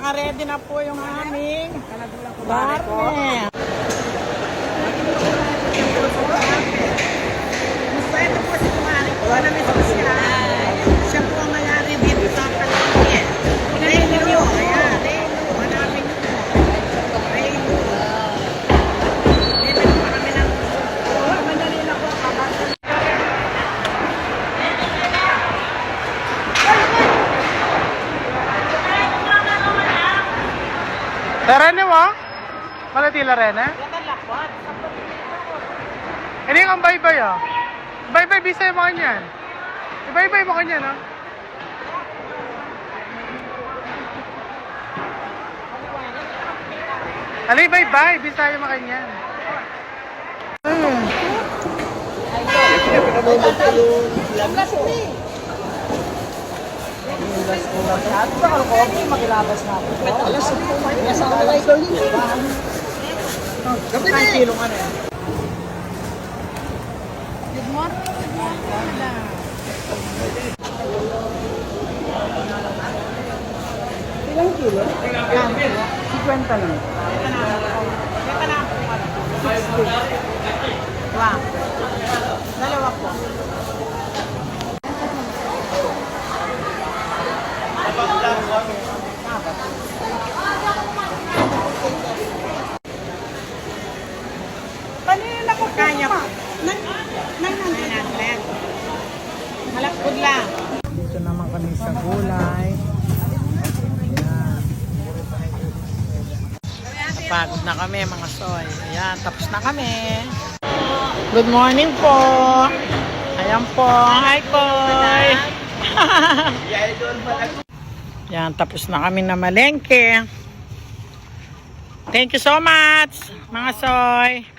naka-ready na po yung aming karne. Ito po si Kumari ko na may social. Siya po ang mayari dito sa Palangke. Reyno. Ayan, Reyno. Hanapin niyo po. Reyno. Dito po kami ng madali na po. Rene mo? Malatila Rene? Ini ang bye-bye ah. Bye-bye, bisaya mo kanyan. Bye-bye mo kanyan ah. Ali, bye-bye, bisaya mo kanyan. Ilang kilo? 50 lang. Wow. Dalawa po. Kanina ko kanya pa. Nananaglet. Malapod lang. Dito naman kami sa gulay. Ayan. Napagod na kami mga soy. Ayan, tapos na kami. Good morning po. Ayan po. Hi po. Ayan, tapos na kami na malengke. Thank you so much mga soy.